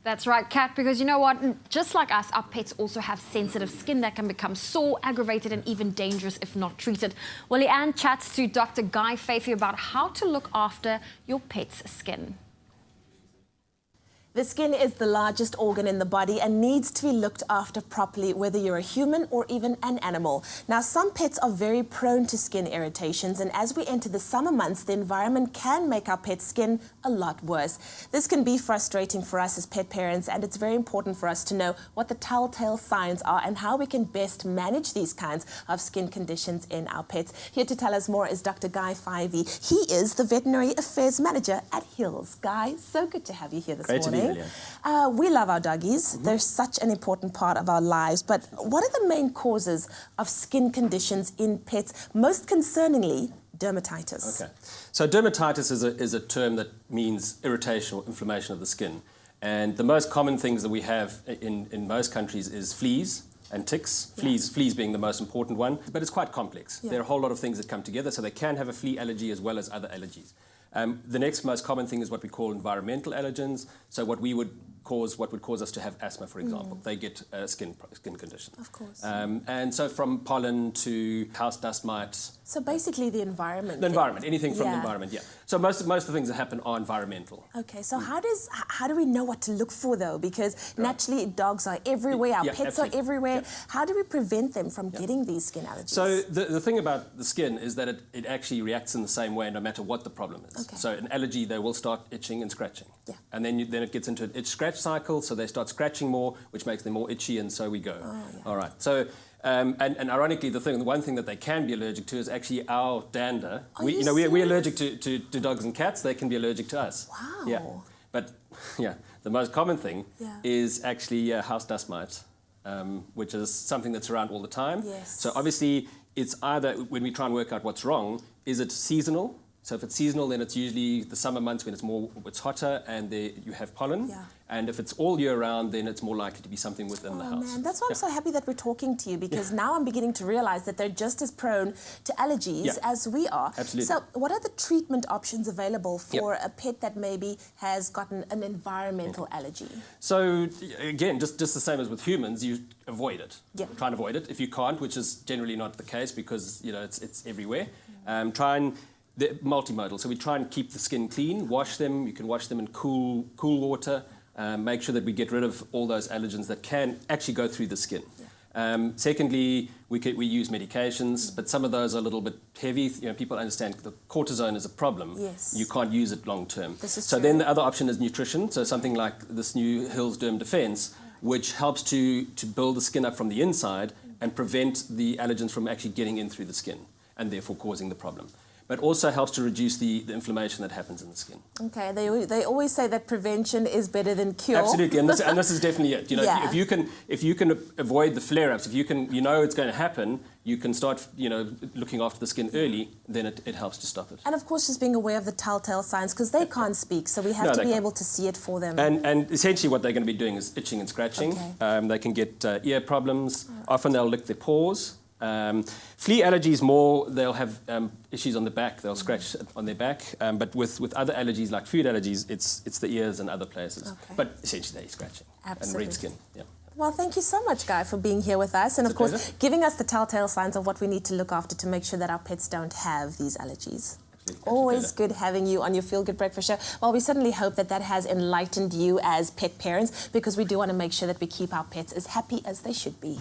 That's right, Kat, because you know what? Just like us, our pets also have sensitive skin that can become sore, aggravated, and even dangerous if not treated. Well, Leanne chats to Dr. Guy Fyvie about how to look after your pet's skin. The skin is the largest organ in the body and needs to be looked after properly, whether you're a human or even an animal. Now, some pets are very prone to skin irritations, and as we enter the summer months, the environment can make our pet's skin a lot worse. This can be frustrating for us as pet parents, and it's very important for us to know what the telltale signs are and how we can best manage these kinds of skin conditions in our pets. Here to tell us more is Dr. Guy Fyvie. He is the Veterinary Affairs Manager at Hills. Guy, so good to have you here this morning. We love our doggies. They're such an important part of our lives. But what are the main causes of skin conditions in pets? Most concerningly, dermatitis. Okay. So dermatitis is a term that means irritation or inflammation of the skin. And the most common things that we have in most countries is fleas and ticks, fleas being the most important one. But it's quite complex. There are a whole lot of things that come together. So they can have a flea allergy as well as other allergies. The next most common thing is what we call environmental allergens. So what would cause us to have asthma, for example. They get skin conditions. Of course. And so from pollen to house dust mites. So basically the environment. The environment, anything from the environment, So most of the things that happen are environmental. Okay, so how do we know what to look for though? Because naturally dogs are everywhere, our pets are everywhere. How do we prevent them from getting these skin allergies? So the thing about the skin is that it actually reacts in the same way no matter what the problem is. Okay. So an allergy, they will start itching and scratching. And then it gets into an itch-scratch cycle, so they start scratching more, which makes them more itchy, and so we go. All right. So, and ironically, the one thing that they can be allergic to is actually our dander. We're allergic to dogs and cats. They can be allergic to us. Wow. Yeah. But the most common thing is actually house dust mites, which is something that's around all the time. Yes. So obviously, it's either when we try and work out what's wrong, is it seasonal? So if it's seasonal, then it's usually the summer months when it's hotter and you have pollen. Yeah. And if it's all year round, then it's more likely to be something within the house. Man, that's why I'm so happy that we're talking to you, because now I'm beginning to realize that they're just as prone to allergies as we are. Absolutely. So what are the treatment options available for a pet that maybe has gotten an environmental allergy? So again, just the same as with humans, you avoid it. Try and avoid it. If you can't, which is generally not the case because it's everywhere, they're multimodal, so we try and keep the skin clean, wash them. You can wash them in cool water. Make sure that we get rid of all those allergens that can actually go through the skin. Secondly, we use medications, but some of those are a little bit heavy. People understand the cortisone is a problem. Yes. You can't use it long term. So then the other option is nutrition. So something like this new Hills Derm Defense, which helps to build the skin up from the inside and prevent the allergens from actually getting in through the skin and therefore causing the problem. But also helps to reduce the inflammation that happens in the skin. Okay, they always say that prevention is better than cure. Absolutely, and this is definitely it. If you can avoid the flare-ups, if you can, it's going to happen, you can start, looking after the skin early, then it helps to stop it. And of course, just being aware of the telltale signs, because they can't speak, so we have to be able to see it for them. And essentially what they're going to be doing is itching and scratching. Okay. They can get ear problems. Often they'll lick their paws. Flea allergies they'll have issues on the back, they'll scratch on their back, but with other allergies like food allergies, it's the ears and other places. Okay. But essentially they're scratching and red skin. Yeah. Well, thank you so much, Guy, for being here with us and, of course, giving us the telltale signs of what we need to look after to make sure that our pets don't have these allergies. Always good having you on your Feel Good Breakfast Show. Well, we certainly hope that has enlightened you as pet parents, because we do want to make sure that we keep our pets as happy as they should be.